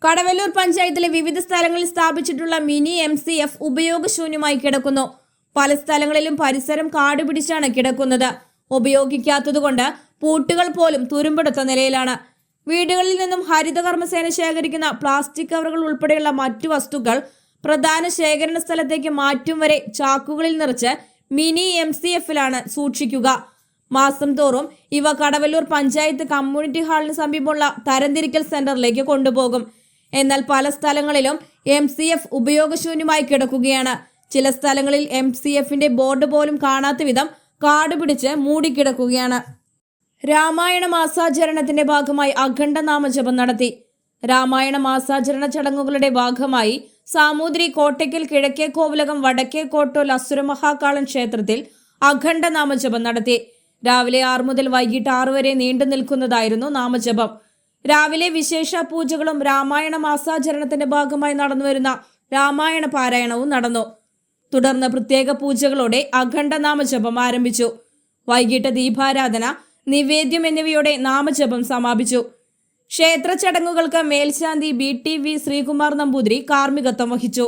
കടവല്ലൂർ പഞ്ചായത്തിലെ വിവിധ സ്ഥലങ്ങളിൽ സ്ഥാപിച്ചിട്ടുള്ള മിനി MCF ഉപയോഗശൂന്യമായി കിടക്കുന്നു. പല സ്ഥലങ്ങളിലും പരിസരം കാടുപിടിച്ചാണ് കിടക്കുന്നത്. ഉപയോഗിക്കാത്തതുകൊണ്ട് പൂട്ടുകൾ പോലും തുരുമ്പെടുത്ത നിലയിലാണ്. വീടുകളിൽ നിന്നും ഹരിതകർമ്മസേന ശേഖരിക്കുന്ന പ്ലാസ്റ്റിക് കവറുകൾ ഉൾപ്പെടെയുള്ള മറ്റു വസ്തുക്കൾ പ്രധാന ശേഖരണ സ്ഥലത്തേക്ക് മാറ്റും വരെ ചാക്കുകളിൽ നിറച്ച് മിനി MCFിലാണ് സൂക്ഷിക്കുക. മാസം തോറും ഇവ കടവല്ലൂർ പഞ്ചായത്ത് കമ്മ്യൂണിറ്റി ഹാളിന് സമീപമുള്ള തരംതിരിക്കൽ സെന്ററിലേക്ക് കൊണ്ടുപോകും. എന്നാൽ പല സ്ഥലങ്ങളിലും MCF ഉപയോഗശൂന്യമായി കിടക്കുകയാണ്. ചില സ്ഥലങ്ങളിൽ MCFിന്റെ ബോർഡ് പോലും കാണാത്ത വിധം കാടുപിടിച്ച് മൂടിക്കിടക്കുകയാണ്. രാമായണ മാസാചരണത്തിന്റെ ഭാഗമായി അഖണ്ഡ നാമജപം നടത്തി. രാമായണ മാസാചരണ ചടങ്ങുകളുടെ ഭാഗമായി സാമൂതിരി കോട്ടയ്ക്കൽ കിഴക്കേ കോവിലകം വടക്കേ കോട്ടോൽ അസുരമഹാകാളൻ ക്ഷേത്രത്തിൽ അഖണ്ഡ നാമജപം നടത്തി. രാവിലെ 6 മുതൽ വൈകിട്ട് 6 വരെ നീണ്ടു നിൽക്കുന്നതായിരുന്നു നാമജപം. രാവിലെ വിശേഷ പൂജകളും രാമായണ മാസാചരണത്തിന്റെ ഭാഗമായി നടന്നുവരുന്ന രാമായണ പാരായണവും നടന്നു. തുടർന്ന് പ്രത്യേക പൂജകളോടെ അഖണ്ഡ നാമജപം ആരംഭിച്ചു. വൈകിട്ട് ദീപാരാധന, നിവേദ്യം എന്നിവയോടെ നാമജപം സമാപിച്ചു. ക്ഷേത്ര ചടങ്ങുകൾക്ക് മേൽശാന്തി BTV ശ്രീകുമാർ നമ്പൂതിരി കാർമ്മികത്വം വഹിച്ചു.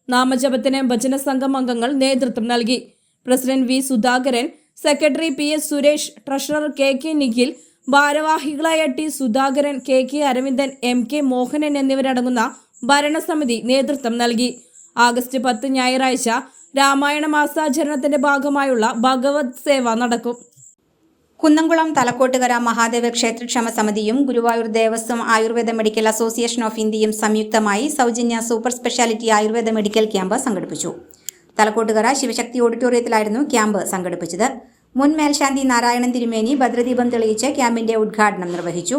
നാമജപത്തിന് ഭജന സംഘം അംഗങ്ങൾ നേതൃത്വം നൽകി. President V Sudhakaran, secretary PS Suresh, treasurer KK Nikhil, ഭാരവാഹികളായ T Sudhakaran, KK Aravindan, MK Mohanan എന്നിവരടങ്ങുന്ന ഭരണസമിതി നേതൃത്വം നൽകി. ആഗസ്റ്റ് 10 ഞായറാഴ്ച രാമായണ മാസാചരണത്തിന്റെ ഭാഗമായുള്ള ഭഗവത് സേവ നടക്കും. കുന്നംകുളം തലക്കോട്ടുകര മഹാദേവ ക്ഷേത്രക്ഷേമ സമിതിയും Guruvayur Devaswom Ayurveda medical association of ഇന്ത്യയും സംയുക്തമായി സൗജന്യ super speciality Ayurveda medical camp സംഘടിപ്പിച്ചു. തലക്കോട്ടുകര ശിവശക്തി ഓഡിറ്റോറിയത്തിലായിരുന്നു ക്യാമ്പ് സംഘടിപ്പിച്ചത്. മുൻ മേൽശാന്തി നാരായണൻ തിരുമേനി ഭദ്രദീപം തെളിയിച്ച് ക്യാമ്പിന്റെ ഉദ്ഘാടനം നിർവഹിച്ചു.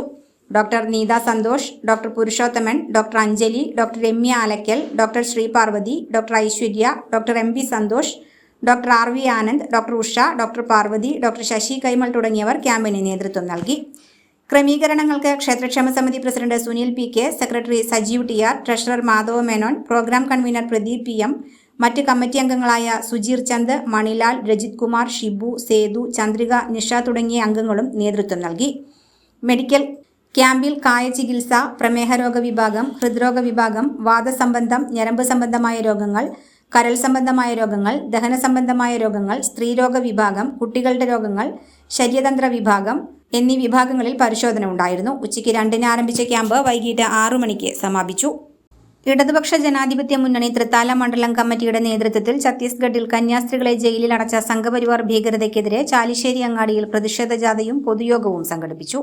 Doctor Neetha Santhosh, doctor Purushothaman, doctor Anjali, doctor Ramya Alakkal, doctor Sreeparvathy, doctor Aishwarya, doctor MV Santhosh, doctor RV Anand, doctor Usha, doctor Parvathy, doctor Sasi Kaimal തുടങ്ങിയവർ ക്യാമ്പിന് നേതൃത്വം നൽകി. ക്രമീകരണങ്ങൾക്ക് ക്ഷേത്രക്ഷേമ സമിതി president Sunil PK, secretary Sajeev TR, treasurer Madhava Menon, programme convener Pradeep PM, മറ്റ് കമ്മിറ്റി അംഗങ്ങളായ സുജീർ ചന്ദ്, മണിലാൽ, രജിത് കുമാർ, ഷിബു, സേതു, ചന്ദ്രിക, നിഷ തുടങ്ങിയ അംഗങ്ങളും നേതൃത്വം നൽകി. മെഡിക്കൽ ക്യാമ്പിൽ കായ ചികിത്സ, പ്രമേഹരോഗ വിഭാഗം, ഹൃദ്രോഗ വിഭാഗം, വാദസംബന്ധം, ഞരമ്പ് സംബന്ധമായ രോഗങ്ങൾ, കരൾ സംബന്ധമായ രോഗങ്ങൾ, ദഹന സംബന്ധമായ രോഗങ്ങൾ, സ്ത്രീരോഗ വിഭാഗം, കുട്ടികളുടെ രോഗങ്ങൾ, ശരീരതന്ത്ര വിഭാഗം എന്നീ വിഭാഗങ്ങളിൽ പരിശോധന ഉണ്ടായിരുന്നു. ഉച്ചയ്ക്ക് 2-ന് ആരംഭിച്ച ക്യാമ്പ് വൈകിട്ട് 6 മണിക്ക് സമാപിച്ചു. ഇടതുപക്ഷ ജനാധിപത്യ മുന്നണി തൃത്താല മണ്ഡലം കമ്മിറ്റിയുടെ നേതൃത്വത്തിൽ ഛത്തീസ്ഗഡിൽ കന്യാസ്ത്രീകളെ ജയിലിൽ അടച്ച സംഘപരിവാർ ഭീകരതയ്ക്കെതിരെ ചാലിശ്ശേരി അങ്ങാടിയിൽ പ്രതിഷേധ ജാഥയും പൊതുയോഗവും സംഘടിപ്പിച്ചു.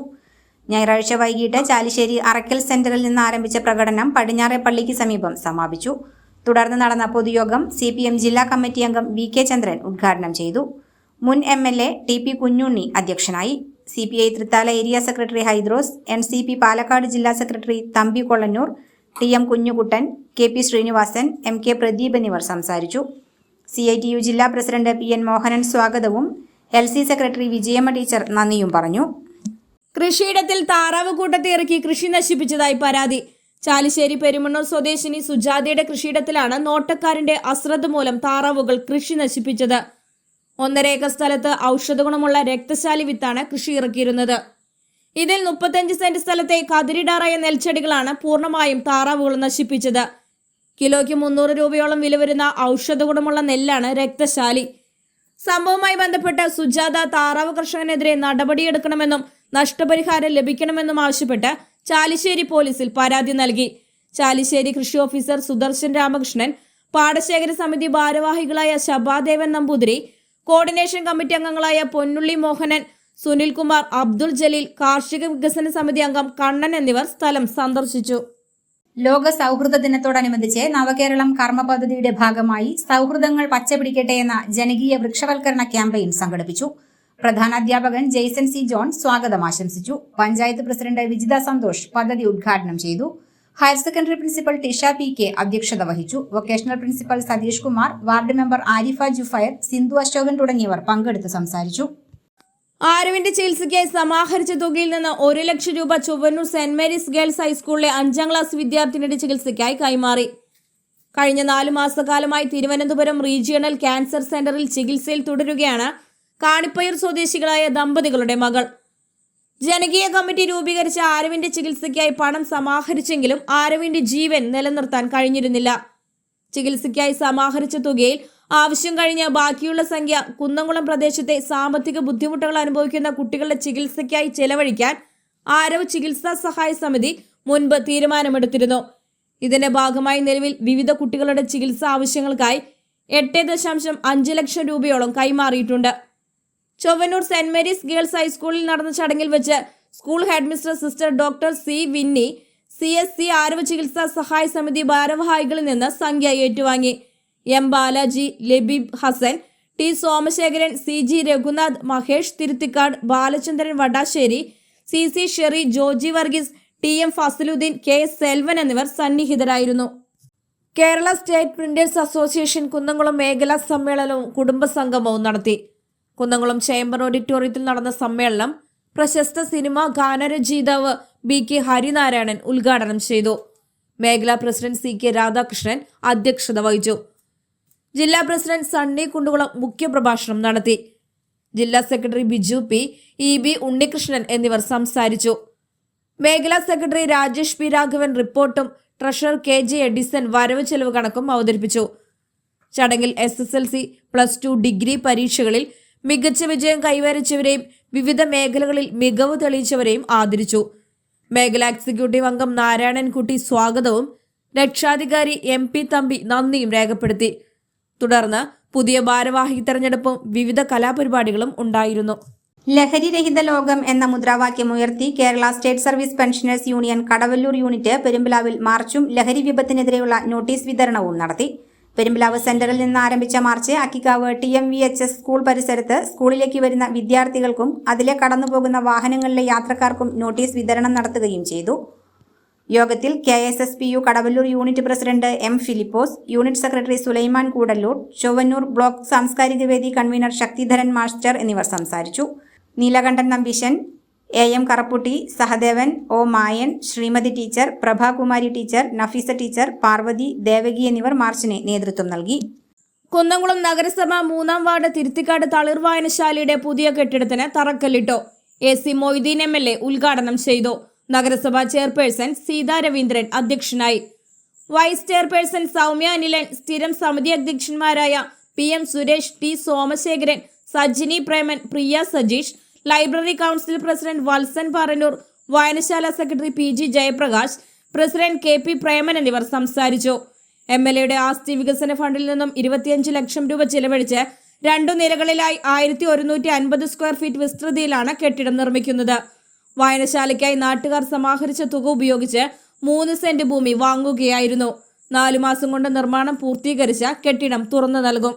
ഞായറാഴ്ച വൈകിട്ട് ചാലിശ്ശേരി അറക്കൽ സെന്ററിൽ നിന്ന് ആരംഭിച്ച പ്രകടനം പടിഞ്ഞാറെ പള്ളിക്ക് സമീപം സമാപിച്ചു. തുടർന്ന് നടന്ന പൊതുയോഗം CPM ജില്ലാ കമ്മിറ്റി അംഗം VK ചന്ദ്രൻ ഉദ്ഘാടനം ചെയ്തു. മുൻ MLA TP കുഞ്ഞുണ്ണി അധ്യക്ഷനായി. CPI Thrithala area secretary Hydros, NCP Palakkad ജില്ലാ secretary Thampi Kollannur, TM Kunjukuttan, KP Sreenivasan, MK Pradeep എന്നിവർ സംസാരിച്ചു. CITU ജില്ലാ പ്രസിഡന്റ് PN മോഹനൻ സ്വാഗതവും LC സെക്രട്ടറി വിജയമ്മ ടീച്ചർ നന്ദിയും പറഞ്ഞു. കൃഷിയിടത്തിൽ താറാവ് കൂട്ടത്തെ ഇറക്കി കൃഷി നശിപ്പിച്ചതായി പരാതി. ചാലിശ്ശേരി പെരുമണ്ണൂർ സ്വദേശിനി സുജാതയുടെ കൃഷിയിടത്തിലാണ് നോട്ടക്കാരന്റെ അശ്രദ്ധ മൂലം താറാവുകൾ കൃഷി നശിപ്പിച്ചത്. 1.5 ഏക്കർ സ്ഥലത്ത് ഔഷധഗുണമുള്ള രക്തശാലി വിത്താണ് കൃഷി ഇറക്കിയിരുന്നത്. ഇതിൽ 35 സെന്റ് സ്ഥലത്തെ കതിരിടാറായ നെൽച്ചെടികളാണ് പൂർണ്ണമായും താറാവുകൾ നശിപ്പിച്ചത്. കിലോയ്ക്ക് 300 രൂപയോളം വില വരുന്ന ഔഷധഗുണമുള്ള നെല്ലാണ് രക്തശാലി. സംഭവവുമായി ബന്ധപ്പെട്ട് സുജാത താറാവ് കർഷകനെതിരെ നടപടിയെടുക്കണമെന്നും നഷ്ടപരിഹാരം ലഭിക്കണമെന്നും ആവശ്യപ്പെട്ട് ചാലിശ്ശേരി പോലീസിൽ പരാതി നൽകി. ചാലിശ്ശേരി കൃഷി ഓഫീസർ സുദർശൻ രാമകൃഷ്ണൻ, പാടശേഖര സമിതി ഭാരവാഹികളായ ശബാദേവൻ നമ്പൂതിരി, കോർഡിനേഷൻ കമ്മിറ്റി അംഗങ്ങളായ പൊന്നുള്ളി മോഹനൻ, സുനിൽകുമാർ, അബ്ദുൾ ജലീൽ, കാർഷിക വികസന സമിതി അംഗം കണ്ണൻ എന്നിവർ സ്ഥലം സന്ദർശിച്ചു. ലോക സൗഹൃദ ദിനത്തോടനുബന്ധിച്ച് നവകേരളം കർമ്മ പദ്ധതിയുടെ ഭാഗമായി സൗഹൃദങ്ങൾ പച്ചപിടിക്കട്ടെ എന്ന ജനകീയ വൃക്ഷവൽക്കരണ ക്യാമ്പയിൻ സംഘടിപ്പിച്ചു. പ്രധാനാധ്യാപകൻ ജെയ്സൺ C ജോൺ സ്വാഗതം ആശംസിച്ചു. പഞ്ചായത്ത് പ്രസിഡന്റ് വിജിത സന്തോഷ് പദ്ധതി ഉദ്ഘാടനം ചെയ്തു. Higher secondary principal Tisha PK അധ്യക്ഷത വഹിച്ചു. Vocational principal Satheesh Kumar, ward member Arifa Jufair, Sindhu Ashokan തുടങ്ങിയവർ പങ്കെടുത്ത് സംസാരിച്ചു. ആരുവിന്റെ ചികിത്സയ്ക്കായി സമാഹരിച്ച തുകയിൽ നിന്ന് 1 ലക്ഷം രൂപ ചൊവ്വന്നൂർ സെന്റ് മേരീസ് ഗേൾസ് ഹൈസ്കൂളിലെ 5ാം ക്ലാസ് വിദ്യാർത്ഥിനിയുടെ ചികിത്സയ്ക്കായി കൈമാറി. കഴിഞ്ഞ 4 മാസക്കാലമായി തിരുവനന്തപുരം റീജിയണൽ ക്യാൻസർ സെന്ററിൽ ചികിത്സയിൽ തുടരുകയാണ് കാണിപ്പയ്യൂർ സ്വദേശികളായ ദമ്പതികളുടെ മകൾ. ജനകീയ കമ്മിറ്റി രൂപീകരിച്ച ആരവിന്റെ ചികിത്സയ്ക്കായി പണം സമാഹരിച്ചെങ്കിലും ആരവിന്റെ ജീവൻ നിലനിർത്താൻ കഴിഞ്ഞിരുന്നില്ല. ചികിത്സയ്ക്കായി സമാഹരിച്ച തുകയിൽ ആവശ്യം കഴിഞ്ഞ ബാക്കിയുള്ള സംഖ്യ കുന്നംകുളം പ്രദേശത്തെ സാമ്പത്തിക ബുദ്ധിമുട്ടുകൾ അനുഭവിക്കുന്ന കുട്ടികളുടെ ചികിത്സയ്ക്കായി ചെലവഴിക്കാൻ ആരവ് ചികിത്സാ സഹായ സമിതി മുൻപ് തീരുമാനമെടുത്തിരുന്നു. ഇതിന്റെ ഭാഗമായി നിലവിൽ വിവിധ കുട്ടികളുടെ ചികിത്സാ ആവശ്യങ്ങൾക്കായി 8.5 ലക്ഷം രൂപയോളം കൈമാറിയിട്ടുണ്ട്. ചൊവ്വന്നൂർ സെന്റ് മേരീസ് ഗേൾസ് ഹൈസ്കൂളിൽ നടന്ന ചടങ്ങിൽ വെച്ച് school headmistress sister doctor C Vinny CSC Aarav ചികിത്സാ സഹായ സമിതി ഭാരവാഹികളിൽ നിന്ന് സംഖ്യ ഏറ്റുവാങ്ങി. M Balaji, Labeeb Hassan, T Somasekharan, CG Raghunath, Mahesh Thiruthikkad, Balachandran Vadasseri, CC Sherry, Joji Varghese, TM Fazaluddin, KS Selvan എന്നിവർ സന്നിഹിതരായിരുന്നു. Kerala state printers association Kunnamkulam മേഖലാ സമ്മേളനവും കുടുംബസംഗമവും നടത്തി. കുന്നംകുളം ചേംബർ ഓഡിറ്റോറിയത്തിൽ നടന്ന സമ്മേളനം പ്രശസ്ത സിനിമ ഗാനരചയിതാവ് BK ഹരിനാരായണൻ ഉദ്ഘാടനം ചെയ്തു. മേഖലാ പ്രസിഡന്റ് CK രാധാകൃഷ്ണൻ അധ്യക്ഷത വഹിച്ചു. ജില്ലാ പ്രസിഡന്റ് സണ്ണി കുണ്ടുകുളം മുഖ്യപ്രഭാഷണം നടത്തി. ജില്ലാ secretary Biju P, EB Unnikrishnan എന്നിവർ സംസാരിച്ചു. മേഖലാ സെക്രട്ടറി രാജേഷ് P രാഘവൻ റിപ്പോർട്ടും ട്രഷറർ KJ എഡിസൺ വരവ് ചെലവ് കണക്കും അവതരിപ്പിച്ചു. ചടങ്ങിൽ SSLC, +2, ഡിഗ്രി പരീക്ഷകളിൽ മികച്ച വിജയം കൈവരിച്ചവരെയും വിവിധ മേഖലകളിൽ മികവ് തെളിയിച്ചവരെയും ആദരിച്ചു. മേഖലാ എക്സിക്യൂട്ടീവ് അംഗം നാരായണൻകുട്ടി സ്വാഗതവും രക്ഷാധികാരി MP തമ്പി നന്ദിയും രേഖപ്പെടുത്തി. തുടർന്ന് പുതിയ ഭാരവാഹി തെരഞ്ഞെടുപ്പും വിവിധ കലാപരിപാടികളും ഉണ്ടായിരുന്നു. ലഹരിരഹിത ലോകം എന്ന മുദ്രാവാക്യം ഉയർത്തി Kerala state service pensioners union Kadavallur unit പെരുമ്പിലാവിൽ മാർച്ചും ലഹരി വിപത്തിനെതിരെയുള്ള നോട്ടീസ് വിതരണവും നടത്തി. പെരുമ്പിലാവ് സെന്ററിൽ നിന്ന് ആരംഭിച്ച മാർച്ച് അക്കിക്കാവ് TMVHS സ്കൂൾ പരിസരത്ത് സ്കൂളിലേക്ക് വരുന്ന വിദ്യാർത്ഥികൾക്കും അതിലെ കടന്നുപോകുന്ന വാഹനങ്ങളിലെ യാത്രക്കാർക്കും നോട്ടീസ് വിതരണം നടത്തുകയും ചെയ്തു. യോഗത്തിൽ KSSPU Kadavallur unit president M Philipose, unit secretary Sulaiman Koodallur, Chowwannur block സാംസ്കാരിക വേദി കൺവീനർ ശക്തിധരൻ മാസ്റ്റർ എന്നിവർ സംസാരിച്ചു. Neelakantan Nambeesan, AM Karapputty, Sahadevan, O Mayan, Sreemathi teacher, Prabhakumari teacher, Nafeesa teacher, Parvathi, Devaki എന്നിവർ മാർച്ചിന് നേതൃത്വം നൽകി. കുന്നംകുളം നഗരസഭ 3-ാം വാർഡ് തിരുത്തിക്കാട് തളിർ വായനശാലയുടെ പുതിയ കെട്ടിടത്തിന് തറക്കല്ലിട്ടു. AC മൊയ്തീൻ MLA ഉദ്ഘാടനം ചെയ്തു. നഗരസഭാ ചെയർപേഴ്സൺ സീതാ രവീന്ദ്രൻ അധ്യക്ഷനായി. വൈസ് ചെയർപേഴ്സൺ സൗമ്യ അനിലൻ, സ്ഥിരം സമിതി അധ്യക്ഷന്മാരായ PM Suresh, T Somasekharan, Sajini Preman, Priya Sajeesh, library council president Valsan Parannur, വായനശാല secretary PG Jayaprakash, president KP Preman എന്നിവർ സംസാരിച്ചു. MLAയുടെ ആസ്തി വികസന ഫണ്ടിൽ നിന്നും 25 ലക്ഷം രൂപ ചെലവഴിച്ച് 2 നിലകളിലായി 1150 സ്ക്വയർ ഫീറ്റ് വിസ്തൃതിയിലാണ് കെട്ടിടം നിർമ്മിക്കുന്നത്. വായനശാലയ്ക്കായി നാട്ടുകാർ സമാഹരിച്ച തുക ഉപയോഗിച്ച് 3 സെന്റ് ഭൂമി വാങ്ങുകയായിരുന്നു. 4 മാസം കൊണ്ട് നിർമ്മാണം പൂർത്തീകരിച്ച കെട്ടിടം തുറന്നു നൽകും.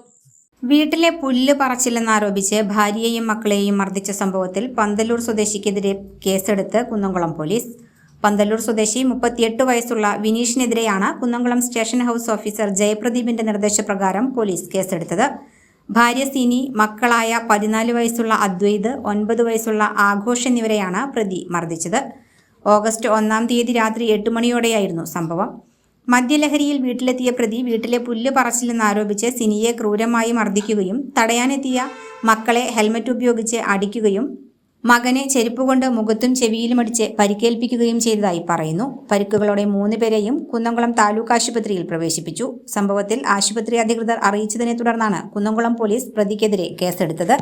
വീട്ടിലെ പുല്ല് പറച്ചില്ലെന്നാരോപിച്ച് ഭാര്യയെയും മക്കളെയും മർദ്ദിച്ച സംഭവത്തിൽ പന്തല്ലൂർ സ്വദേശിക്കെതിരെ കേസെടുത്ത് കുന്നംകുളം പോലീസ്. പന്തല്ലൂർ സ്വദേശി 38 വയസ്സുള്ള വിനീഷിനെതിരെയാണ് കുന്നംകുളം സ്റ്റേഷൻ ഹൗസ് ഓഫീസർ ജയപ്രദീപിന്റെ നിർദ്ദേശപ്രകാരം പോലീസ് കേസെടുത്തത്. ഭാര്യ സിനി, മക്കളായ 14 വയസ്സുള്ള അദ്വൈത്, 9 വയസ്സുള്ള ആഘോഷ് എന്നിവരെയാണ് പ്രതി മർദ്ദിച്ചത്. ഓഗസ്റ്റ് 1-ാം തീയതി രാത്രി 8 മണിയോടെയായിരുന്നു സംഭവം. മദ്യലഹരിയിൽ വീട്ടിലെത്തിയ പ്രതി വീട്ടിലെ പുല്ല് പറച്ചില്ലെന്നാരോപിച്ച് സിനിയെ ക്രൂരമായി മർദ്ദിക്കുകയും തടയാനെത്തിയ മക്കളെ ഹെൽമറ്റ് ഉപയോഗിച്ച് അടിക്കുകയും മകനെ ചെരുപ്പുകൊണ്ട് മുഖത്തും ചെവിയിലുമടിച്ച് പരിക്കേൽപ്പിക്കുകയും ചെയ്തതായി പറയുന്നു. പരിക്കുകളോടെ 3 പേരെയും കുന്നംകുളം താലൂക്ക് ആശുപത്രിയിൽ പ്രവേശിപ്പിച്ചു. സംഭവത്തിൽ ആശുപത്രി അധികൃതർ അറിയിച്ചതിനെ തുടർന്നാണ് കുന്നംകുളം പോലീസ് പ്രതിക്കെതിരെ കേസെടുത്തത്.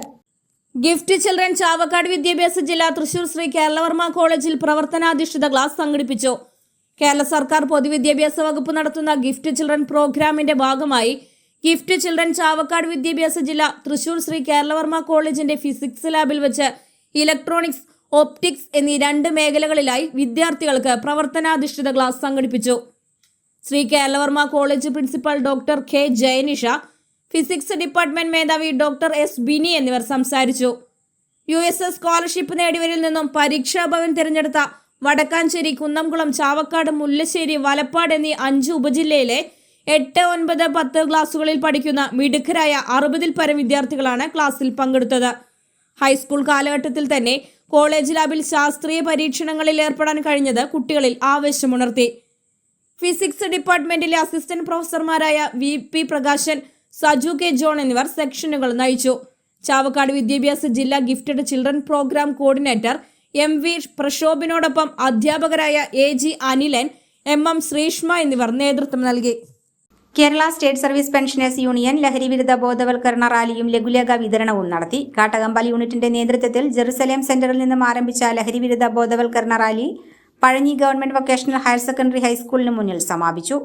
ഗിഫ്റ്റ് ചിൽഡ്രൻ ചാവക്കാട് വിദ്യാഭ്യാസ ജില്ല തൃശൂർ ശ്രീ കേരളവർമ്മ കോളേജിൽ പ്രവർത്തനാധിഷ്ഠിത ക്ലാസ് സംഘടിപ്പിച്ചു. കേരള സർക്കാർ പൊതുവിദ്യാഭ്യാസ വകുപ്പ് നടത്തുന്ന ഗിഫ്റ്റ് ചിൽഡ്രൻ പ്രോഗ്രാമിന്റെ ഭാഗമായി ഗിഫ്റ്റ് ചിൽഡ്രൻ ചാവക്കാട് വിദ്യാഭ്യാസ ജില്ല തൃശൂർ ശ്രീ കേരളവർമ്മ കോളേജിന്റെ ഫിസിക്സ് ലാബിൽ വെച്ച് ഇലക്ട്രോണിക്സ്, ഓപ്റ്റിക്സ് എന്നീ 2 മേഖലകളിലായി വിദ്യാർത്ഥികൾക്ക് പ്രവർത്തനാധിഷ്ഠിത ക്ലാസ് സംഘടിപ്പിച്ചു. Sree Keralavarma college principal doctor K Jayanisha, physics department മേധാവി ഡോക്ടർ S ബിനി എന്നിവർ സംസാരിച്ചു. USS സ്കോളർഷിപ്പ് നേടിയവരിൽ നിന്നും പരീക്ഷാ ഭവൻ തിരഞ്ഞെടുത്ത വടക്കാഞ്ചേരി, കുന്നംകുളം, ചാവക്കാട്, മുല്ലശ്ശേരി, വലപ്പാട് എന്നീ 5 ഉപജില്ലയിലെ 8, 9, 10 ക്ലാസുകളിൽ പഠിക്കുന്ന മിടുക്കരായ 60-ൽ പരം വിദ്യാർത്ഥികളാണ് ക്ലാസ്സിൽ പങ്കെടുത്തത്. ഹൈസ്കൂൾ കാലഘട്ടത്തിൽ തന്നെ കോളേജ് ലാബിൽ ശാസ്ത്രീയ പരീക്ഷണങ്ങളിൽ ഏർപ്പെടാൻ കഴിഞ്ഞത് കുട്ടികളിൽ ആവേശമുണർത്തി. ഫിസിക്സ് ഡിപ്പാർട്ട്മെന്റിലെ അസിസ്റ്റന്റ് പ്രൊഫസർമാരായ VP Prakashan, Saju K John എന്നിവർ സെക്ഷനുകൾ നയിച്ചു. ചാവക്കാട് വിദ്യാഭ്യാസ ജില്ലാ gifted children programme coordinator MV പ്രശോഭിനോടൊപ്പം അധ്യാപകരായ AG അനിലൻ, MM ശ്രീഷ്മ എന്നിവർ നേതൃത്വം നൽകി. Kerala state service pensioners union ലഹരി വിരുദ്ധ ബോധവൽക്കരണ റാലിയും ലഘുലേഖ വിതരണവും നടത്തി. കാട്ടകമ്പാൽ യൂണിറ്റിന്റെ നേതൃത്വത്തിൽ ജെറുസലേം സെന്ററിൽ നിന്നും ആരംഭിച്ച ലഹരി വിരുദ്ധ ബോധവൽക്കരണ rally Pazhanji government vocational higher secondary ഹൈസ്കൂളിന് മുന്നിൽ സമാപിച്ചു.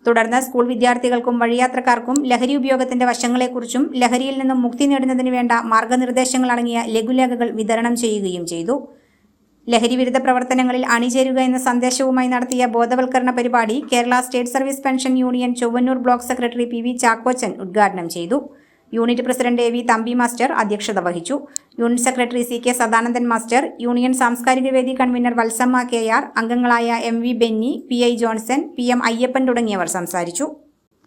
തുടർന്ന് സ്കൂൾ വിദ്യാർത്ഥികൾക്കും വഴിയാത്രക്കാർക്കും ലഹരി ഉപയോഗത്തിന്റെ വശങ്ങളെക്കുറിച്ചും ലഹരിയിൽ നിന്നും മുക്തി നേടുന്നതിന് വേണ്ട മാർഗനിർദ്ദേശങ്ങൾ അടങ്ങിയ ലഘുലേഖകൾ വിതരണം ചെയ്യുകയും ചെയ്തു. ലഹരി വിരുദ്ധ പ്രവർത്തനങ്ങളിൽ അണിചേരുക എന്ന സന്ദേശവുമായി നടത്തിയ ബോധവൽക്കരണ പരിപാടി Kerala state service pension union Chowwannur block secretary PV Chakkochan ഉദ്ഘാടനം ചെയ്തു. Unit president AV Thampi master അധ്യക്ഷത വഹിച്ചു. Unit secretary CK Sadanandan master, union സാംസ്കാരിക വേദി കൺവീനർ വത്സമ്മ KR, അംഗങ്ങളായ MV Benny, PI Johnson, PM Ayyappan തുടങ്ങിയവർ സംസാരിച്ചു.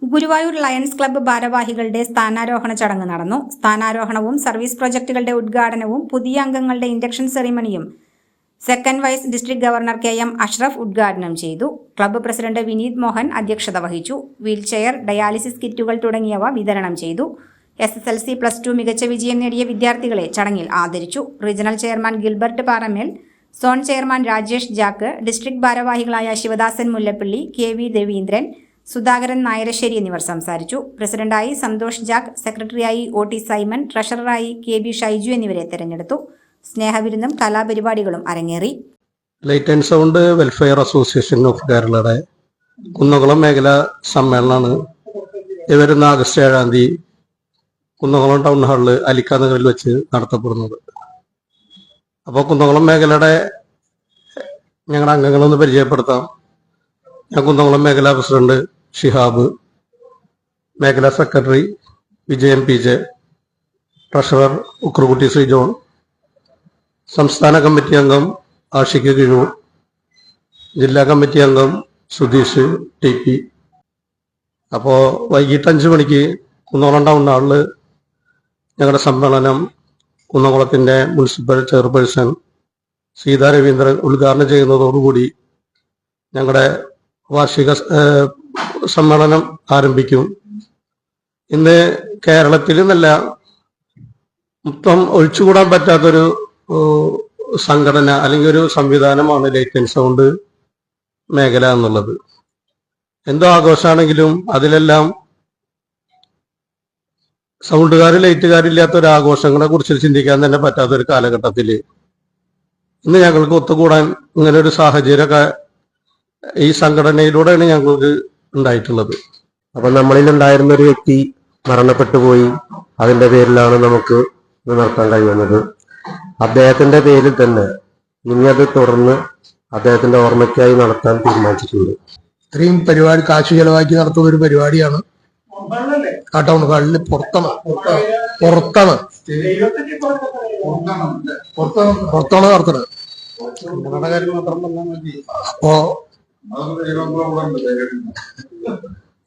ഗുരുവായൂർ ലയൺസ് ക്ലബ്ബ് ഭാരവാഹികളുടെ സ്ഥാനാരോഹണ ചടങ്ങ് നടന്നു. സ്ഥാനാരോഹണവും സർവീസ് പ്രൊജക്ടുകളുടെ ഉദ്ഘാടനവും പുതിയ അംഗങ്ങളുടെ ഇൻഡക്ഷൻ സെറിമണിയും second vice district governor KM Ashraf ഉദ്ഘാടനം ചെയ്തു. ക്ലബ്ബ് പ്രസിഡന്റ് വിനീത് മോഹൻ അധ്യക്ഷത വഹിച്ചു. വീൽചെയർ, ഡയാലിസിസ് കിറ്റുകൾ തുടങ്ങിയവ വിതരണം ചെയ്തു. SSLC +2 മികച്ച വിജയം നേടിയ വിദ്യാർത്ഥികളെ ചടങ്ങിൽ ആദരിച്ചു. റീജിയണൽ ചെയർമാൻ ഗിൽബർട്ട് പാറമേൽ, zone chairman Rajesh Jack, district ഭാരവാഹികളായ ശിവദാസൻ മുല്ലപ്പള്ളി, KV രവീന്ദ്രൻ, സുധാകരൻ നായരശ്ശേരി എന്നിവർ സംസാരിച്ചു. പ്രസിഡന്റായി സന്തോഷ് ജാക്ക്, സെക്രട്ടറിയായി OT സൈമൺ, ട്രഷററായി KB ഷൈജു എന്നിവരെ തെരഞ്ഞെടുത്തു. സ്നേഹവിരുന്നും കലാപരിപാടികളും അരങ്ങേറി. Light and sound welfare association of കേരളയുടെ കുന്നംകുളം മേഖലാ സമ്മേളനമാണ് വരുന്ന ആഗസ്റ്റ് 7-ാം തീയതി കുന്നംകുളം ടൗൺ ഹാളിൽ അലിക്ക നഗറിൽ വെച്ച് നടത്തപ്പെടുന്നത്. അപ്പോൾ കുന്നംകുളം മേഖലയുടെ ഞങ്ങളുടെ അംഗങ്ങളൊന്ന് പരിചയപ്പെടുത്താം. ഞാൻ കുന്നംകുളം മേഖലാ പ്രസിഡന്റ് ഷിഹാബ്, മേഖലാ സെക്രട്ടറി വിജയൻ PJ, ട്രഷറർ ഉക്രുകുട്ടി ശ്രീജോൺ, സംസ്ഥാന കമ്മിറ്റി അംഗം ആഷിഖ് കിഴൂർ, ജില്ലാ കമ്മിറ്റി അംഗം സുധീഷ് TP. അപ്പോൾ വൈകിട്ട് 5 മണിക്ക് കുന്നംകുളം ടൗൺ ഹാളിൽ ഞങ്ങളുടെ സമ്മേളനം കുന്നംകുളത്തിൻ്റെ മുനിസിപ്പൽ ചെയർപേഴ്സൺ സീതാ രവീന്ദ്രൻ ഉദ്ഘാടനം ചെയ്യുന്നതോടുകൂടി ഞങ്ങളുടെ വാർഷിക സമ്മേളനം ആരംഭിക്കും. ഇന്ന് കേരളത്തിൽ നിന്നല്ല, മൊത്തം ഒഴിച്ചുകൂടാൻ പറ്റാത്തൊരു സംഘടന അല്ലെങ്കിൽ ഒരു സംവിധാനമാണ് ലൈറ്റ് ആൻഡ് സൗണ്ട് മേഖല എന്നുള്ളത്. എന്തോ ആഘോഷമാണെങ്കിലും അതിലെല്ലാം സൗണ്ടുകാർ ലൈറ്റുകാരില്ലാത്ത ഒരു ആഘോഷങ്ങളെ കുറിച്ച് ചിന്തിക്കാൻ തന്നെ പറ്റാത്തൊരു കാലഘട്ടത്തിൽ ഇന്ന് ഞങ്ങൾക്ക് ഒത്തുകൂടാൻ ഇങ്ങനെ ഒരു സാഹചര്യമൊക്കെ ഈ സംഘടനയിലൂടെയാണ് ഞങ്ങൾക്ക് ഉണ്ടായിട്ടുള്ളത്. അപ്പൊ നമ്മളിലുണ്ടായിരുന്ന ഒരു വ്യക്തി മരണപ്പെട്ടു പോയി. അതിന്റെ പേരിലാണ് നമുക്ക് ഇത് നടത്താൻ കഴിയുന്നത്. അദ്ദേഹത്തിന്റെ പേരിൽ തന്നെ ഇനി അത് തുടർന്ന് അദ്ദേഹത്തിന്റെ ഓർമ്മയ്ക്കായി നടത്താൻ തീരുമാനിച്ചിട്ടുണ്ട്. ഇത്രയും പരിപാടി കാശ് ചെലവാക്കി നടത്തുന്ന ഒരു പരിപാടിയാണ്. ആ ടൗൺ ഹാളിൽ പുറത്താണ് നടത്തുന്നത്.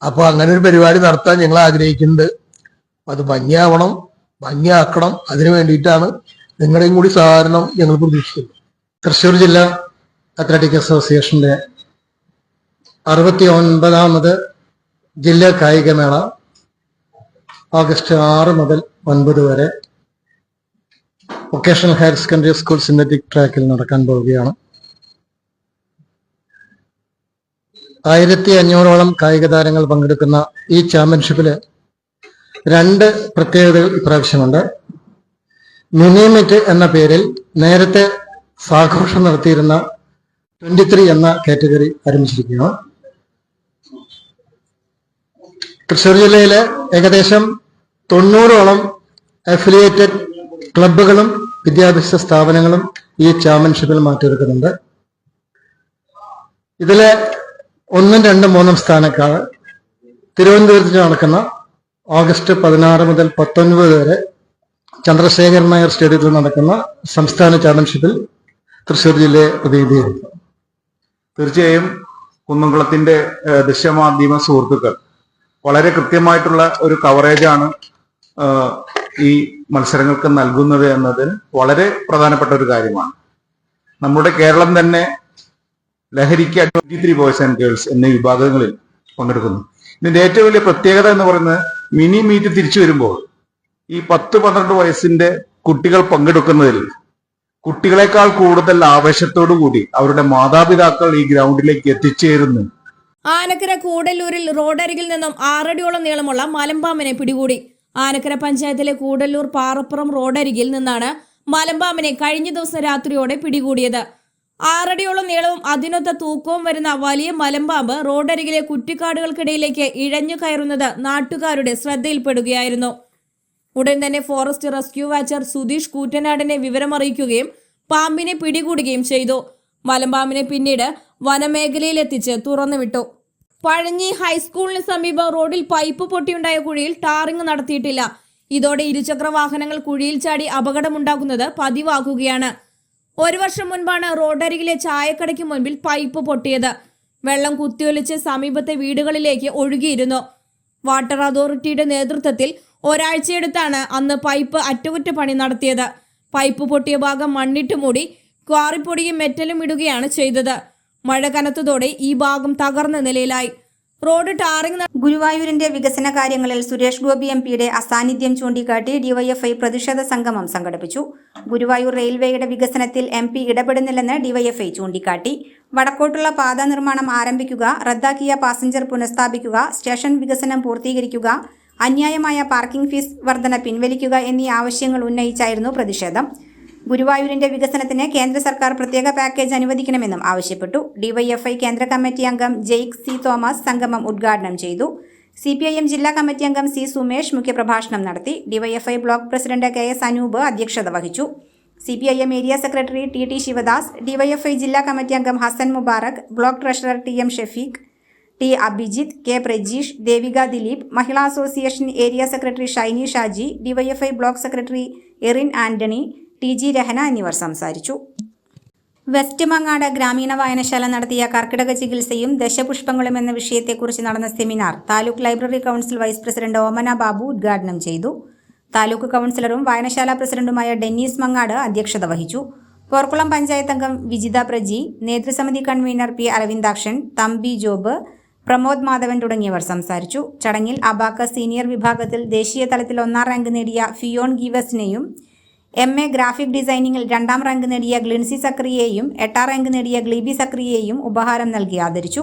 അപ്പൊ അങ്ങനെ ഒരു പരിപാടി നടത്താൻ ഞങ്ങൾ ആഗ്രഹിക്കുന്നുണ്ട്. അത് ഭംഗിയാക്കണം. അതിനു വേണ്ടിയിട്ടാണ് നിങ്ങളുടെയും കൂടി സഹകരണം ഞങ്ങൾ പ്രതീക്ഷിക്കുന്നു. തൃശ്ശൂർ ജില്ലാ അത്ലറ്റിക് അസോസിയേഷന്റെ 69ാമത് ജില്ലാ കായികമേള ഓഗസ്റ്റ് 6 മുതൽ 9 വരെ vocational higher secondary school synthetic ട്രാക്കിൽ നടക്കാൻ പോവുകയാണ്. 1500ഓളം കായിക താരങ്ങൾ പങ്കെടുക്കുന്ന ഈ ചാമ്പ്യൻഷിപ്പില് 2 പ്രത്യേകതകൾ ഇപ്രാവശ്യമുണ്ട്. മിനി മീറ്റ് എന്ന പേരിൽ നേരത്തെ സാഘോഷം നടത്തിയിരുന്ന 23 എന്ന കാറ്റഗറി ആരംഭിച്ചിരിക്കുകയാണ്. തൃശ്ശൂർ ജില്ലയിലെ ഏകദേശം 90ഓളം അഫിലിയേറ്റഡ് ക്ലബുകളും വിദ്യാഭ്യാസ സ്ഥാപനങ്ങളും ഈ ചാമ്പ്യൻഷിപ്പിൽ മാറ്റിയെടുക്കുന്നുണ്ട്. ഇതിലെ 1, 2, 3 സ്ഥാനക്കാർ തിരുവനന്തപുരത്ത് നടക്കുന്ന ഓഗസ്റ്റ് 16 മുതൽ 19 വരെ ചന്ദ്രശേഖരൻ നായർ സ്റ്റേഡിയത്തിൽ നടക്കുന്ന സംസ്ഥാന ചാമ്പ്യൻഷിപ്പിൽ തൃശ്ശൂർ ജില്ലയെ പ്രതിനിധീകരിക്കും. തീർച്ചയായും കുന്നംകുളത്തിന്റെ ദൃശ്യമാധ്യമ സുഹൃത്തുക്കൾ വളരെ കൃത്യമായിട്ടുള്ള ഒരു കവറേജാണ് ഈ മത്സരങ്ങൾക്ക് നൽകുന്നത് എന്നതിന് വളരെ പ്രധാനപ്പെട്ട ഒരു കാര്യമാണ്. നമ്മുടെ കേരളം തന്നെ ലഹരിക്ക് 23 ബോയ്സ് ആൻഡ് ഗേൾസ് എന്നീ വിഭാഗങ്ങളിൽ പങ്കെടുക്കുന്നു. ഇതിന്റെ ഏറ്റവും വലിയ പ്രത്യേകത എന്ന് പറയുന്നത് മിനി മീറ്റ് തിരിച്ചു വരുമ്പോൾ ഈ 10-12 വയസ്സിന്റെ കുട്ടികൾ പങ്കെടുക്കുന്നതിൽ കുട്ടികളെക്കാൾ കൂടുതൽ ആവേശത്തോടു കൂടി അവരുടെ മാതാപിതാക്കൾ ഈ ഗ്രൗണ്ടിലേക്ക് എത്തിച്ചേരുന്നു. ആനക്കര കൂടല്ലൂരിൽ റോഡരികിൽ നിന്നും 6 അടിയോളം നീളമുള്ള മലമ്പാമ്പിനെ പിടികൂടി. ആനക്കര പഞ്ചായത്തിലെ കൂടല്ലൂർ പാറപ്പുറം റോഡരികിൽ നിന്നാണ് മലമ്പാമ്പിനെ കഴിഞ്ഞ ദിവസം രാത്രിയോടെ പിടികൂടിയത്. 6 അടിയോളം നീളവും അതിനൊത്ത തൂക്കവും വരുന്ന വലിയ മലമ്പാമ്പ് റോഡരികിലെ കുറ്റിക്കാടുകൾക്കിടയിലേക്ക് ഇഴഞ്ഞു കയറുന്നത് നാട്ടുകാരുടെ ശ്രദ്ധയിൽപ്പെടുകയായിരുന്നു. ഉടൻ തന്നെ ഫോറസ്റ്റ് റെസ്ക്യൂ വാച്ചർ സുധീഷ് കൂറ്റനാടിനെ വിവരമറിയിക്കുകയും പാമ്പിനെ പിടികൂടുകയും ചെയ്തു. മലമ്പാമ്പിനെ പിന്നീട് വനമേഖലയിലെത്തിച്ച് തുറന്നുവിട്ടു. പഴഞ്ഞി ഹൈസ്കൂളിന് സമീപം റോഡിൽ പൈപ്പ് പൊട്ടിയുണ്ടായ കുഴിയിൽ ടാറിംഗ് നടത്തിയിട്ടില്ല. ഇതോടെ ഇരുചക്ര വാഹനങ്ങൾ കുഴിയിൽ ചാടി അപകടമുണ്ടാക്കുന്നത് പതിവാക്കുകയാണ്. 1 വർഷം മുൻപാണ് റോഡരികിലെ ചായക്കടയ്ക്ക് മുൻപിൽ പൈപ്പ് പൊട്ടിയത്. വെള്ളം കുത്തിയൊലിച്ച് സമീപത്തെ വീടുകളിലേക്ക് ഒഴുകിയിരുന്നു. വാട്ടർ അതോറിറ്റിയുടെ നേതൃത്വത്തിൽ ഒരാഴ്ചയെടുത്താണ് അന്ന് പൈപ്പ് അറ്റകുറ്റപ്പണി നടത്തിയത്. പൈപ്പ് പൊട്ടിയ ഭാഗം മണ്ണിട്ട് മൂടി ക്വാറിപ്പൊടിയും മെറ്റലും ഇടുകയാണ് ചെയ്തത്. മഴ കനത്തതോടെ ഈ ഭാഗം തകർന്ന നിലയിലായി. റോഡ് ടാറിംഗ് ഗുരുവായൂരിന്റെ വികസന കാര്യങ്ങളിൽ സുരേഷ് ഗോപി എംപിയുടെ അസാന്നിധ്യം ചൂണ്ടിക്കാട്ടി ഡിവൈഎഫ്ഐ പ്രതിഷേധ സംഗമം സംഘടിപ്പിച്ചു. ഗുരുവായൂർ റെയിൽവേയുടെ വികസനത്തിൽ എംപി ഇടപെടുന്നില്ലെന്ന് ഡിവൈഎഫ്ഐ ചൂണ്ടിക്കാട്ടി. വടക്കോട്ടുള്ള പാത നിർമ്മാണം ആരംഭിക്കുക, റദ്ദാക്കിയ പാസഞ്ചർ പുനഃസ്ഥാപിക്കുക, സ്റ്റേഷൻ വികസനം പൂർത്തീകരിക്കുക, അന്യായമായ പാർക്കിംഗ് ഫീസ് വർധന പിൻവലിക്കുക എന്നീ ആവശ്യങ്ങൾ ഉന്നയിച്ചായിരുന്നു പ്രതിഷേധം. ഗുരുവായൂരിന്റെ വികസനത്തിന് കേന്ദ്ര സർക്കാർ പ്രത്യേക പാക്കേജ് അനുവദിക്കണമെന്നും ആവശ്യപ്പെട്ടു. ഡിവൈഎഫ്ഐ കേന്ദ്ര കമ്മിറ്റി അംഗം ജെയ്ക് സി തോമസ് സംഗമം ഉദ്ഘാടനം ചെയ്തു. സിപിഐഎം ജില്ലാ കമ്മിറ്റി അംഗം സി സുമേഷ് മുഖ്യപ്രഭാഷണം നടത്തി. DYFI block president KS Anoop അധ്യക്ഷത വഹിച്ചു. CPIM area secretary TT Sivadas, DYFI ജില്ലാ കമ്മിറ്റി അംഗം Hassan Mubarak, block treasurer TM Shafeeq, T Abhijith, K Prajeesh, Devika Dileep, Mahila association area secretary Shiny Shaji, DYFI block secretary Erin Antony, TG Rehana എന്നിവർ സംസാരിച്ചു. വെസ്റ്റ് മങ്ങാട് ഗ്രാമീണ വായനശാല നടത്തിയ കർക്കിടക ചികിത്സയും ദശപുഷ്പങ്ങളും എന്ന വിഷയത്തെക്കുറിച്ച് നടന്ന seminar taluk library council vice president Omana Babu ഉദ്ഘാടനം ചെയ്തു. താലൂക്ക് കൗൺസിലറും വായനശാല പ്രസിഡന്റുമായ ഡെന്നീസ് മങ്ങാട് അധ്യക്ഷത വഹിച്ചു. പോർക്കുളം പഞ്ചായത്ത് അംഗം വിജിത പ്രജി, നേതൃസമിതി convener P Aravindakshan, Thampi Job, Pramod Madhavan തുടങ്ങിയവർ സംസാരിച്ചു. ചടങ്ങിൽ അബാക്ക സീനിയർ വിഭാഗത്തിൽ ദേശീയ തലത്തിൽ 1ാം റാങ്ക് നേടിയ ഫിയോൺ ഗീവസിനെയും MA ഗ്രാഫിക് ഡിസൈനിങ്ങിൽ 2ാം റാങ്ക് നേടിയ ഗ്ലിൻസി സക്രിയെയും 8ാം റാങ്ക് നേടിയ ഗ്ലീബി സക്രിയെയും ഉപഹാരം നൽകി ആദരിച്ചു.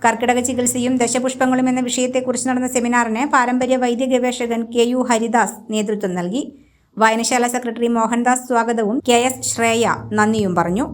കർക്കിടക ചികിത്സയും ദശപുഷ്പങ്ങളും എന്ന വിഷയത്തെക്കുറിച്ച് നടന്ന സെമിനാറിന് പാരമ്പര്യ വൈദ്യ ഗവേഷകൻ KU ഹരിദാസ് നേതൃത്വം നൽകി. വായനശാല സെക്രട്ടറി മോഹൻദാസ് സ്വാഗതവും KS ശ്രേയ നന്ദിയും പറഞ്ഞു.